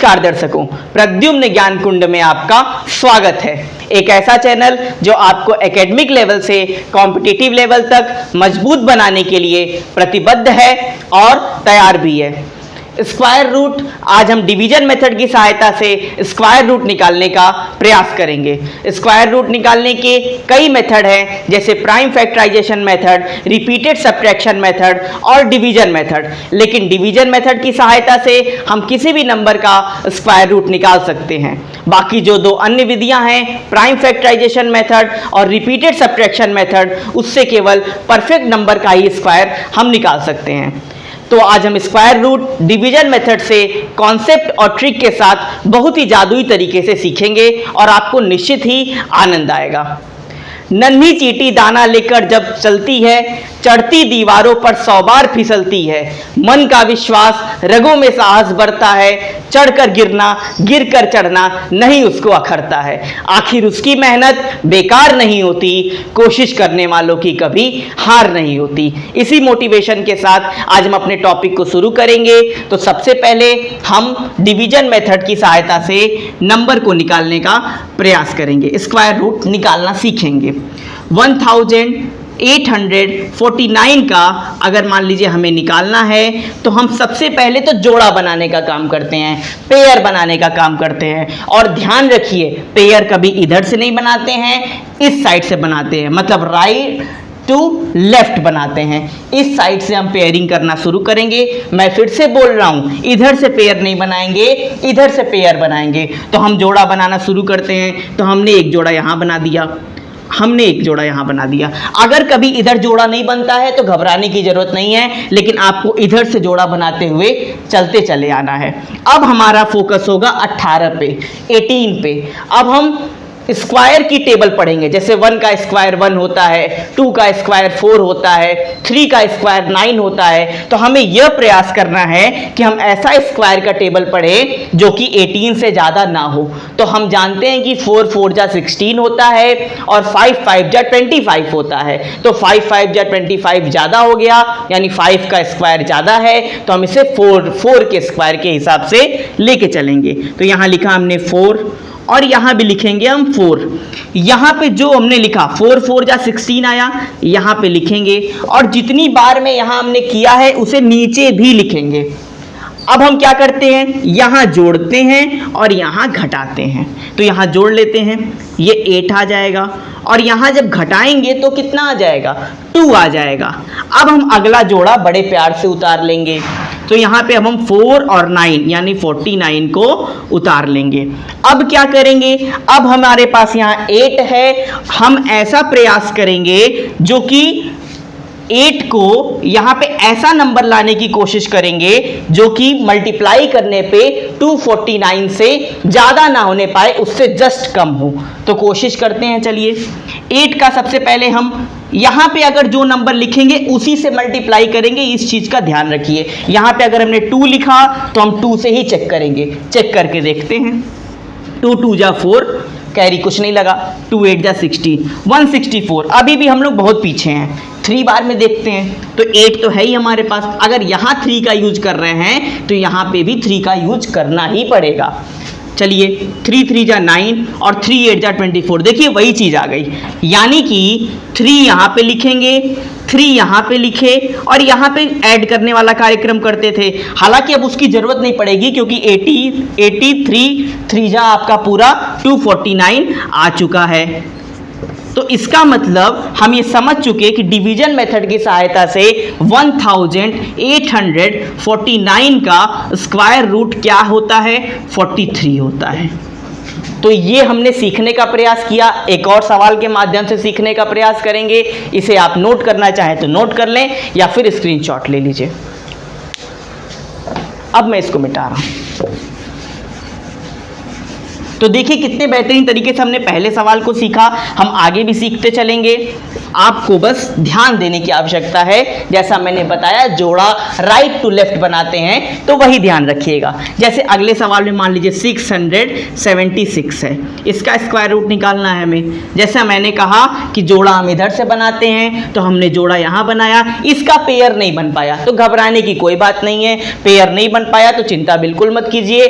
नमस्कार दर्शकों, प्रद्युम्न ज्ञान कुंड में आपका स्वागत है। एक ऐसा चैनल जो आपको एकेडमिक लेवल से कॉम्पिटिटिव लेवल तक मजबूत बनाने के लिए प्रतिबद्ध है और तैयार भी है। स्क्वायर रूट, आज हम डिवीजन मेथड की सहायता से स्क्वायर रूट निकालने का प्रयास करेंगे। स्क्वायर रूट निकालने के कई मेथड हैं, जैसे prime factorisation method, repeated subtraction method और डिवीजन मेथड। लेकिन डिवीजन मेथड की सहायता से हम किसी भी नंबर का स्क्वायर रूट निकाल सकते हैं। बाकी जो दो अन्य विधियां हैं, प्राइम फैक्टराइजेशन मेथड और रिपीटेड सब्ट्रैक्शन मेथड, उससे केवल परफेक्ट नंबर का ही स्क्वायर हम निकाल सकते हैं। तो आज हम स्क्वायर रूट डिवीजन मेथड से कॉन्सेप्ट और ट्रिक के साथ बहुत ही जादुई तरीके से सीखेंगे और आपको निश्चित ही आनंद आएगा। नन्ही चींटी दाना लेकर जब चलती है, चढ़ती दीवारों पर 100 बार फिसलती है। मन का विश्वास, रगों में साहस बढ़ता है, चढ़कर गिरना, गिरकर चढ़ना नहीं उसको अखरता है। आखिर उसकी मेहनत बेकार नहीं होती, कोशिश करने वालों की कभी हार नहीं होती। इसी मोटिवेशन के साथ आज हम अपने टॉपिक को शुरू करेंगे। तो सबसे पहले हम डिवीजन मेथड की सहायता से नंबर को निकालने का प्रयास करेंगे, स्क्वायर रूट निकालना सीखेंगे। 1849 का अगर मान लीजिए हमें निकालना है, तो हम सबसे पहले तो जोड़ा बनाने का काम करते हैं, पेयर बनाने का काम करते हैं। और ध्यान रखिए, पेयर कभी इधर से नहीं बनाते हैं, इस साइड से बनाते हैं, मतलब राइट टू लेफ्ट बनाते हैं। इस साइड से हम पेयरिंग करना शुरू करेंगे। मैं फिर से बोल रहा हूं, इधर से पेयर नहीं बनाएंगे, इधर से पेयर बनाएंगे। तो हम जोड़ा बनाना शुरू करते हैं। तो हमने एक जोड़ा यहां बना दिया, हमने एक जोड़ा यहां बना दिया। अगर कभी इधर जोड़ा नहीं बनता है तो घबराने की जरूरत नहीं है, लेकिन आपको इधर से जोड़ा बनाते हुए चलते चले आना है। अब हमारा फोकस होगा 18 पे, 18 पे। अब हम स्क्वायर की टेबल पढ़ेंगे। जैसे 1 का स्क्वायर 1 होता है, 2 का स्क्वायर 4 होता है, 3 का स्क्वायर 9 होता है। तो हमें यह प्रयास करना है कि हम ऐसा स्क्वायर का टेबल पढ़ें जो कि 18 से ज्यादा ना हो। तो हम जानते हैं कि 4 4 जा 16 होता है और 5 5 जा 25 होता है। तो 5 5 जा 25 ज्यादा हो गया, यानी 5 का स्क्वायर ज्यादा है, तो हम इसे 4 के स्क्वायर के हिसाब से लेके चलेंगे। तो यहां लिखा हमने 4 और यहां भी लिखेंगे हम 4। यहां पे जो हमने लिखा 4 4 जा 16 आया, यहां पे लिखेंगे। और जितनी बार में यहां हमने किया है उसे नीचे भी लिखेंगे। अब हम क्या करते हैं, यहां जोड़ते हैं और यहां घटाते हैं। तो यहां जोड़ लेते हैं, ये 8 आ जाएगा। और यहां जब घटाएंगे तो कितना आ जाएगा, 2 आ जाएगा। अब हम अगला जोड़ा बड़े प्यार से उतार लेंगे। तो यहां पे हम 4 और 9 यानी 49 को उतार लेंगे। अब क्या करेंगे, अब हमारे पास यहां 8 है। हम ऐसा प्रयास करेंगे जो कि 8 को यहां पे ऐसा नंबर लाने की कोशिश करेंगे जो कि मल्टीप्लाई करने पे 249 से ज्यादा ना होने पाए, उससे जस्ट कम हो। तो कोशिश करते हैं, चलिए। 8 का सबसे पहले हम यहां पे अगर जो नंबर लिखेंगे उसी से मल्टीप्लाई करेंगे, इस चीज का ध्यान रखिए। यहां पे अगर हमने 2 लिखा तो हम 2 से ही चेक करेंगे, चेक करके देखते हैं। 2 2 जा 4, कैरी कुछ नहीं लगा, 2 8 जा 16, 164। अभी भी हम लोग बहुत पीछे हैं। 3 बार में देखते हैं, तो 8 तो है ही हमारे पास। अगर यहाँ 3 का यूज कर रहे हैं तो यहाँ पे भी 3 का यूज करना ही पड़ेगा। चलिए, 3 3 जा 9 और 3 8 जा 24। देखिए वही चीज आ गई, यानी कि 3 यहाँ पे लिखेंगे, 3 यहाँ पे लिखे और यहाँ पे ऐड करने वाला कार्यक्रम करते थे। हालांकि अब उसकी जरूरत नहीं पड़ेगी क्योंकि 83 3 जा आपका पूरा 249 आ चुका है। तो इसका मतलब हम ये समझ चुके कि डिवीजन मेथड की सहायता से 1849 का स्क्वायर रूट क्या होता है, 43 होता है। तो ये हमने सीखने का प्रयास किया। एक और सवाल के माध्यम से सीखने का प्रयास करेंगे। इसे आप नोट करना चाहें तो नोट कर लें या फिर स्क्रीनशॉट ले लीजिए। अब मैं इसको मिटा रहा हूं। तो देखिए कितने बेहतरीन तरीके से हमने पहले सवाल को सीखा, हम आगे भी सीखते चलेंगे। आपको बस ध्यान देने की आवश्यकता है। जैसा मैंने बताया जोड़ा राइट टू लेफ्ट बनाते हैं तो वही ध्यान रखिएगा। जैसे अगले सवाल में मान लीजिए 676 है, इसका स्क्वायर रूट निकालना है हमें। जैसा मैंने कहा कि जोड़ा हम इधर से बनाते हैं तो हमने जोड़ा यहाँ बनाया, इसका पेयर नहीं बन पाया तो घबराने की कोई बात नहीं है। पेयर नहीं बन पाया तो चिंता बिल्कुल मत कीजिए।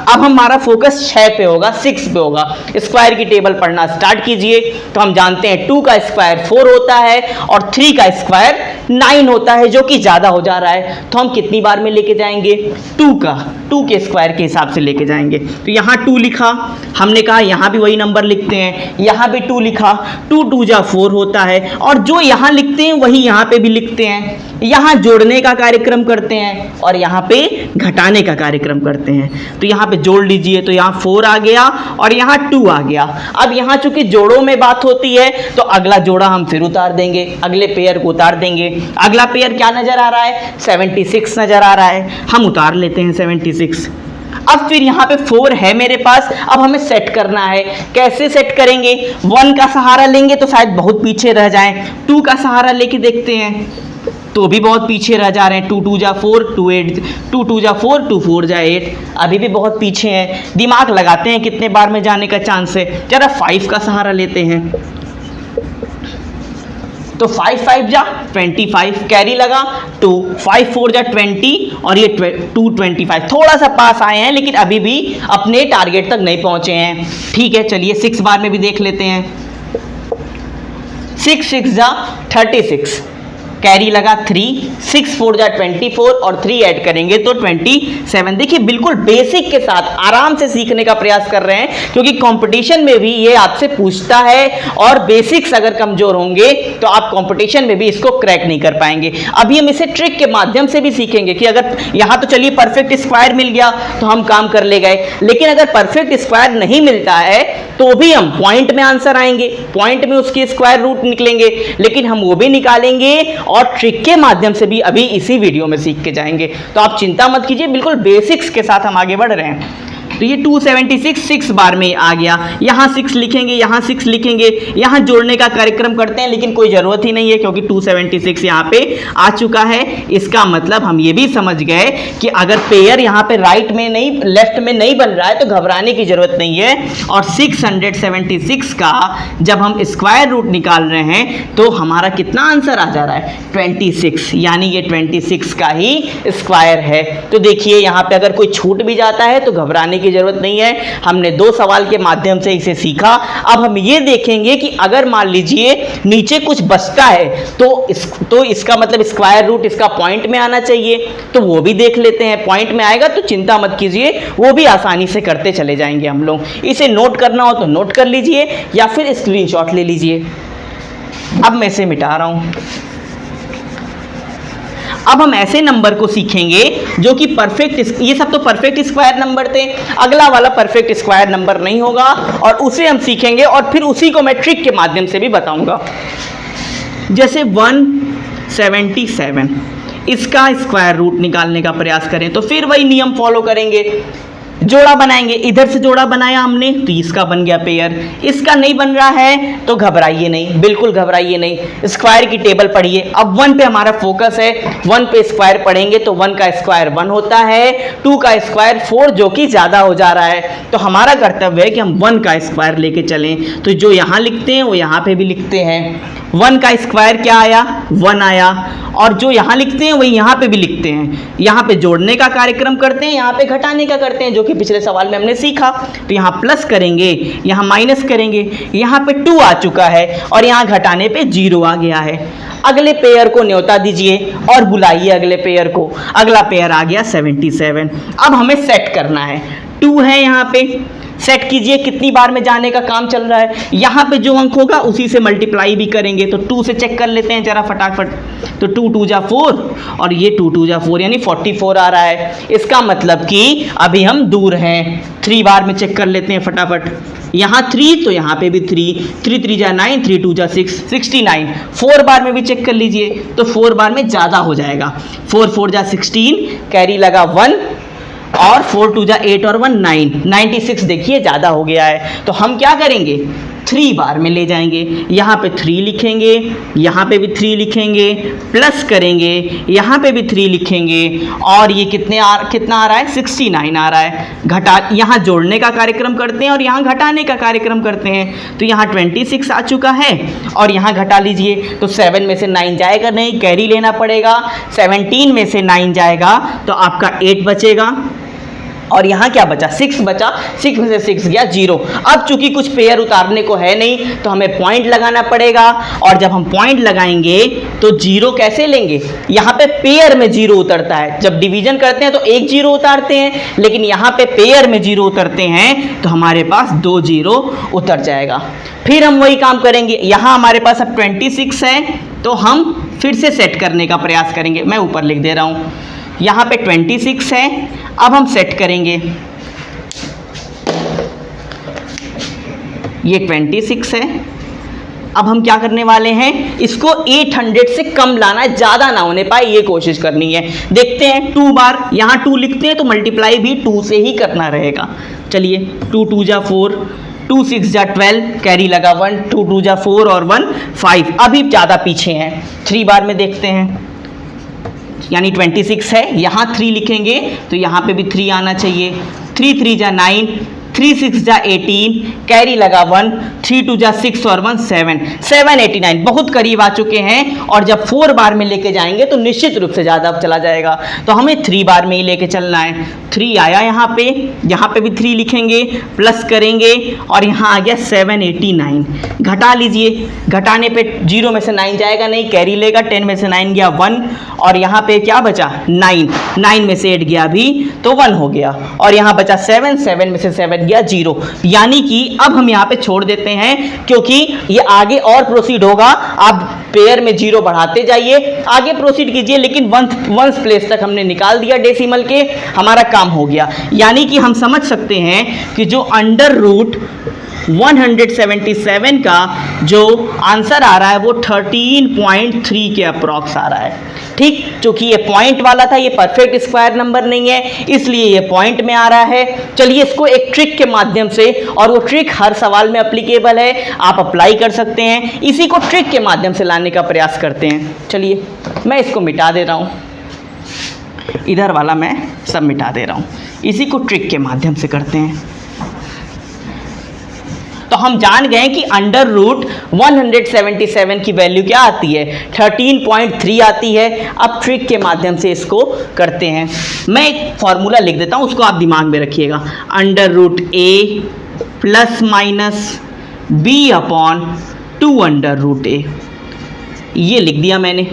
अब हमारा फोकस 6 पे होगा, 6 पे होगा। स्क्वायर की टेबल पढ़ना स्टार्ट कीजिए तो हम जानते हैं 2 का स्क्वायर 4 होता है और 3 का स्क्वायर 9 होता है, जो कि ज्यादा हो जा रहा है। तो हम कितनी बार में लेके जाएंगे? 2 के स्क्वायर के हिसाब से लेके जाएंगे। तो यहाँ 2 लिखा, हमने कहा यहाँ भी वही नंबर लिखते हैं, यहाँ भी 2 लिखा, 2 2 जा 4 होता है और जो यहाँ लिखते हैं वही यहाँ पे भी लिखते हैं। यहाँ जोड़ने का कार्यक्रम करते हैं और यहाँ पे घटाने का कार्यक्रम करते हैं। तो यहाँ पे जोड़ लीजिए तो यहाँ 4 आ गया और यहाँ 2 आ गया। अब यहाँ चूंकि जोड़ों में बात होती है तो अगला जोड़ा हम फिर उतार देंगे, अगले पेयर को उतार देंगे। अगला पेयर क्या नजर आ रहा है? 76 नजर आ रहा है, हम उतार लेते हैं 76। अब फिर यहाँ पे 4 है मेरे पास, अब हमें सेट करना है। कैसे सेट करेंगे? 1 का सहारा लेंगे तो शायद बहुत पीछे रह जाएं, 2 का सहारा लेके देखते हैं तो भी बहुत पीछे रह जा रहे हैं। 2 2 जा 4, 2 2 जा 4, 2 4 जा 8, अभी भी बहुत पीछे हैं। दिमाग लगाते हैं कितने बार में जाने का चांस है। जरा 5 का सहारा लेते हैं तो 5 5 जा 25, कैरी लगा 2, 5 4 जा 20 और ये 2 25। थोड़ा सा पास आए हैं लेकिन अभी भी अपने टारगेट तक नहीं पहुंचे हैं। ठीक है, चलिए 6 बार में भी देख लेते हैं। 6 6 जा 36, कैरी लगा 3, 6 4 जा 24 और 3 ऐड करेंगे तो 27। देखिए बिल्कुल बेसिक के साथ आराम से सीखने का प्रयास कर रहे हैं, क्योंकि कंपटीशन में भी ये आपसे पूछता है और बेसिक्स अगर कमजोर होंगे तो आप कंपटीशन में भी इसको क्रैक नहीं कर पाएंगे। अभी हम इसे ट्रिक के माध्यम से भी सीखेंगे कि अगर यहाँ तो चलिए परफेक्ट स्क्वायर मिल गया तो हम काम कर ले गए, लेकिन अगर परफेक्ट स्क्वायर नहीं मिलता है तो भी हम पॉइंट में आंसर आएंगे, पॉइंट में उसके स्क्वायर रूट निकलेंगे, लेकिन हम वो भी निकालेंगे और ट्रिक के माध्यम से भी अभी इसी वीडियो में सीख के जाएंगे। तो आप चिंता मत कीजिए, बिल्कुल बेसिक्स के साथ हम आगे बढ़ रहे हैं। तो ये 276 6 बार में आ गया। यहाँ 6 लिखेंगे, यहाँ 6 लिखेंगे, यहाँ जोड़ने का कार्यक्रम करते हैं लेकिन कोई ज़रूरत ही नहीं है क्योंकि 276 यहाँ पे आ चुका है। इसका मतलब हम ये भी समझ गए कि अगर पेयर यहाँ पे राइट में नहीं, लेफ्ट में नहीं बन रहा है तो घबराने की ज़रूरत नहीं है। और 676 का जब हम स्क्वायर रूट निकाल रहे हैं तो हमारा कितना आंसर आ जा रहा है? 26, यानी ये 26 का ही स्क्वायर है। तो देखिए यहाँ पे अगर कोई छूट भी जाता है तो घबराने की जरूरत नहीं है। हमने 2 सवाल के माध्यम से इसे सीखा। अब हम ये देखेंगे कि अगर मान लीजिए नीचे कुछ बचता है तो इसका मतलब स्क्वायर रूट इसका पॉइंट में आना चाहिए, तो वो भी देख लेते हैं। पॉइंट में आएगा तो चिंता मत कीजिए, वो भी आसानी से करते चले जाएंगे हम लोग। इसे नोट करना हो तो नोट कर लीजिए या फिर स्क्रीनशॉट ले लीजिए। अब मैं इसे मिटा रहा हूं। अब हम ऐसे नंबर को सीखेंगे जो कि परफेक्ट, ये सब तो परफेक्ट स्क्वायर नंबर थे, अगला वाला परफेक्ट स्क्वायर नंबर नहीं होगा और उसे हम सीखेंगे और फिर उसी को मैं ट्रिक के माध्यम से भी बताऊंगा। जैसे 177, इसका स्क्वायर रूट निकालने का प्रयास करें तो फिर वही नियम फॉलो करेंगे, जोड़ा बनाएंगे। इधर से जोड़ा बनाया हमने तो इसका बन गया पेयर। इसका नहीं बन रहा है तो घबराइए नहीं, बिल्कुल घबराइए नहीं। स्क्वायर की टेबल पढ़िए। अब 1 पे हमारा फोकस है, 1 पे स्क्वायर पढ़ेंगे तो 1 का स्क्वायर 1 होता है, 2 का स्क्वायर 4 जो कि ज़्यादा हो जा रहा है। तो हमारा कर्तव्य है कि हम 1 का स्क्वायर लेके चलें। तो जो यहाँ लिखते हैं वो यहाँ पे भी लिखते हैं। 1 का स्क्वायर क्या आया? 1 आया। और जो यहाँ लिखते हैं वही यहाँ पे भी लिखते हैं। यहाँ पे जोड़ने का कार्यक्रम करते हैं, यहाँ पे घटाने का करते हैं, जो कि पिछले सवाल में हमने सीखा। तो यहाँ प्लस करेंगे, यहाँ माइनस करेंगे, यहाँ पे 2 आ चुका है और यहाँ घटाने पे 0 आ गया है। अगले पेयर को न्योता दीजिए और बुलाइए अगले पेयर को। अगला पेयर आ गया 77। अब हमें सेट करना है। 2 है यहाँ पे, सेट कीजिए कितनी बार में जाने का काम चल रहा है। यहाँ पे जो अंक होगा उसी से मल्टीप्लाई भी करेंगे। तो 2 से चेक कर लेते हैं जरा फटाफट। तो 2 2 जा 4 और ये 2 2 जा 4 यानी 44 आ रहा है। इसका मतलब कि अभी हम दूर हैं। 3 बार में चेक कर लेते हैं फटाफट। यहाँ 3 तो यहाँ पे भी 3, 3 3 जा 9, 3 2 जा 6, 69। 4 बार में भी चेक कर लीजिए तो 4 बार में ज़्यादा हो जाएगा। 4 4 जा 16, कैरी लगा 1 और 4 2 जा 8 और 1 9, 96 देखिए ज़्यादा हो गया है। तो हम क्या करेंगे? 3 बार में ले जाएंगे। यहाँ पे 3 लिखेंगे, यहाँ पे भी 3 लिखेंगे, प्लस करेंगे, यहाँ पे भी 3 लिखेंगे, और ये कितना आ रहा है 69 आ रहा है। घटा यहाँ जोड़ने का कार्यक्रम करते हैं और यहाँ घटाने का कार्यक्रम करते हैं। तो यहाँ 26 आ चुका है और यहाँ घटा लीजिए, तो 7 में से 9 जाएगा नहीं, कैरी लेना पड़ेगा। 17 में से 9 जाएगा तो आपका 8 बचेगा, और यहाँ क्या बचा 6 बचा। 6 में से 6 गया 0। अब चूंकि कुछ पेयर उतारने को है नहीं तो हमें पॉइंट लगाना पड़ेगा, और जब हम पॉइंट लगाएंगे तो 0 कैसे लेंगे, यहाँ पे पेयर में 0 उतरता है। जब डिवीजन करते हैं तो एक 0 उतारते हैं, लेकिन यहाँ पे पेयर में 0 उतरते हैं तो हमारे पास 2 0 उतर जाएगा। फिर हम वही काम करेंगे, यहाँ हमारे पास अब 26 है तो हम फिर से सेट करने का प्रयास करेंगे। मैं ऊपर लिख दे रहा हूँ, यहाँ पे 26 है, अब हम सेट करेंगे। ये 26 है, अब हम क्या करने वाले हैं, इसको 800 से कम लाना है, ज़्यादा ना होने पाए ये कोशिश करनी है। देखते हैं 2 बार, यहाँ 2 लिखते हैं तो मल्टीप्लाई भी 2 से ही करना रहेगा। चलिए 2 2 जा 4, 2 6 जा 12, कैरी लगा 1, 2 2 जा 4 और 1 5। अभी ज़्यादा पीछे हैं, 3 बार में देखते हैं, यानी 26 है, यहाँ 3 लिखेंगे तो यहाँ पे भी 3 आना चाहिए। 3 3 जा 9, 3 6 जा 18, कैरी लगा 1, 3 2 जा 6 और 1 7, 789 बहुत करीब आ चुके हैं। और जब 4 बार में लेके जाएंगे तो निश्चित रूप से ज़्यादा चला जाएगा, तो हमें 3 बार में ही लेके चलना है। 3 आया यहाँ पे भी 3 लिखेंगे, प्लस करेंगे, और यहाँ आ गया 789। घटा लीजिए, घटाने पे 0 में से 9 जाएगा नहीं, कैरी लेगा, 10 में से 9 गया 1, और यहाँ पे क्या बचा 9, 9 में से 8 गया भी तो 1 हो गया, और यहाँ बचा 7, 7 में से 7 गया 0। यानी कि अब हम यहाँ पे छोड़ देते हैं, क्योंकि ये आगे और प्रोसीड होगा। आप पेयर में 0 बढ़ाते जाइए, आगे प्रोसीड कीजिए, लेकिन वंस प्लेस तक हमने निकाल दिया डेसिमल के, हमारा काम हो गया। यानी कि हम समझ सकते हैं कि जो अंडर रूट 177 का जो आंसर आ रहा है वो 13.3 के अप्रॉक्स आ रहा है। ठीक, क्योंकि ये पॉइंट वाला था, ये परफेक्ट स्क्वायर नंबर नहीं है, इसलिए ये पॉइंट में आ रहा है। चलिए इसको एक ट्रिक के माध्यम से, और वो ट्रिक हर सवाल में अप्लीकेबल है, आप अप्लाई कर सकते हैं, इसी को ट्रिक के माध्यम से लाने का प्रयास करते हैं। चलिए मैं इसको मिटा दे रहा हूँ, इधर वाला मैं सब मिटा दे रहा हूँ, इसी को ट्रिक के माध्यम से करते हैं। तो हम जान गए कि अंडर रूट 177 की वैल्यू क्या आती है 13.3 आती है। अब ट्रिक के माध्यम से इसको करते हैं। मैं एक फॉर्मूला लिख देता हूँ, उसको आप दिमाग में रखिएगा। Under root A plus minus B upon 2 under root A, ये लिख दिया मैंने।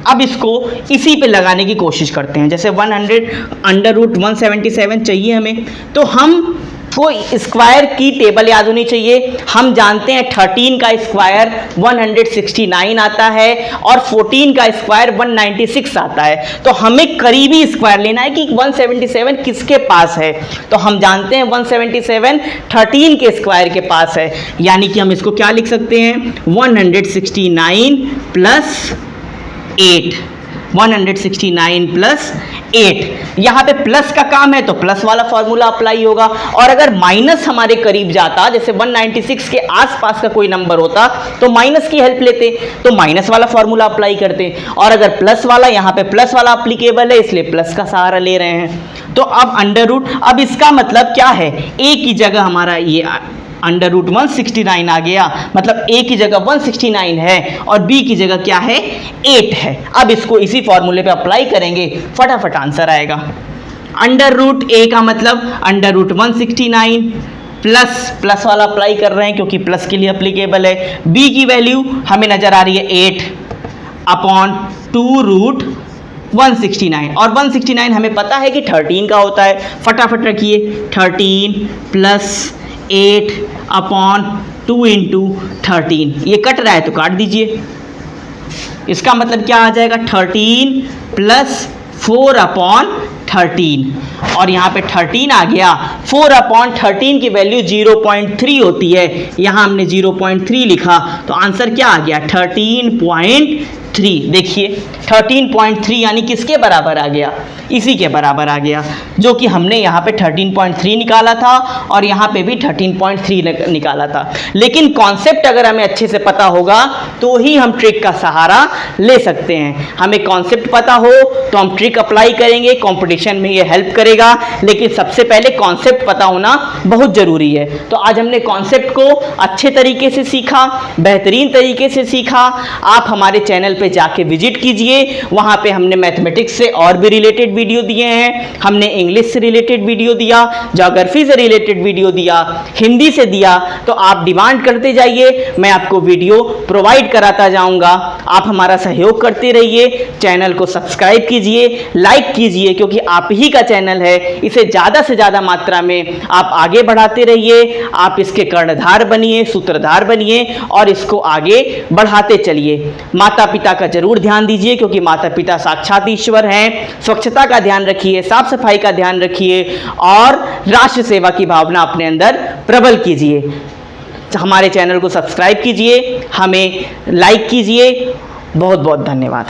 अब इसको इसी पे लगाने की कोशिश करते हैं। जैसे 100 अंडर रूट 177 चाहिए हमें, तो हम को स्क्वायर की टेबल याद होनी चाहिए। हम जानते हैं 13 का स्क्वायर 169 आता है और 14 का स्क्वायर 196 आता है। तो हमें करीबी स्क्वायर लेना है कि 177 किसके पास है। तो हम जानते हैं 177 13 के स्क्वायर के पास है, यानी कि हम इसको क्या लिख सकते हैं 169 प्लस 8, 169 प्लस 8। यहाँ पे प्लस का काम है तो प्लस वाला फॉर्मूला अप्लाई होगा, और अगर माइनस हमारे करीब जाता, जैसे 196 के आसपास का कोई नंबर होता तो माइनस की हेल्प लेते, तो माइनस वाला फॉर्मूला अप्लाई करते, और अगर प्लस वाला, यहाँ पे प्लस वाला अप्लीकेबल है इसलिए प्लस का सहारा ले रहे हैं। तो अब अंडर रूट, अब इसका मतलब क्या है, ए की जगह हमारा ये अंडर रूट 169 आ गया, मतलब ए की जगह 169 है और बी की जगह क्या है 8 है। अब इसको इसी फॉर्मूले पे अप्लाई करेंगे, फटाफट आंसर आएगा। अंडर रूट ए का मतलब अंडर रूट 169 प्लस वाला अप्लाई कर रहे हैं क्योंकि प्लस के लिए अप्लीकेबल है। बी की वैल्यू हमें नजर आ रही है 8 अपॉन 2 रूट 169, और 169 हमें पता है कि 13 का होता है। फटाफट रखिए 13 प्लस 8 अपॉन 2 इंटू 13, ये कट रहा है तो काट दीजिए। इसका मतलब क्या आ जाएगा 13 प्लस 4 अपॉन 13, और यहाँ पे 13 आ गया। 4 अपॉन 13 की वैल्यू 0.3 होती है, यहाँ हमने 0.3 लिखा तो आंसर क्या आ गया 13.3। देखिए 13.3 यानी किसके बराबर आ गया इसी के बराबर आ गया, जो कि हमने यहाँ पे 13.3 निकाला था और यहाँ पे भी 13.3 निकाला था। लेकिन कॉन्सेप्ट अगर हमें अच्छे से पता होगा तो ही हम ट्रिक का सहारा ले सकते हैं। हमें कॉन्सेप्ट पता हो तो हम ट्रिक अप्लाई करेंगे, कंपटीशन में ये हेल्प करेगा, लेकिन सबसे पहले कॉन्सेप्ट पता होना बहुत ज़रूरी है। तो आज हमने कॉन्सेप्ट को अच्छे तरीके से सीखा, बेहतरीन तरीके से सीखा। आप हमारे चैनल पे जाके विजिट कीजिए, वहाँ पे हमने मैथमेटिक्स से और भी रिलेटेड वीडियो दिए हैं, हमने इंग्लिश से रिलेटेड वीडियो दिया, ज्योग्राफी से रिलेटेड वीडियो दिया, हिंदी से दिया। तो आप डिमांड करते जाइए, मैं आपको वीडियो प्रोवाइड कराता जाऊंगा। आप हमारा सहयोग करते रहिए, चैनल को सब्सक्राइब कीजिए, लाइक कीजिए, क्योंकि आप ही का चैनल है, इसे ज़्यादा से ज़्यादा मात्रा में आप आगे बढ़ाते रहिए। आप इसके कर्णधार बनिए, सूत्रधार बनिए और इसको आगे बढ़ाते चलिए। माता पिता का जरूर ध्यान दीजिए, क्योंकि माता पिता साक्षात ईश्वर हैं। स्वच्छता का ध्यान रखिए, साफ सफाई का ध्यान रखिए और राष्ट्र सेवा की भावना अपने अंदर प्रबल कीजिए। हमारे चैनल को सब्सक्राइब कीजिए, हमें लाइक कीजिए। बहुत बहुत धन्यवाद।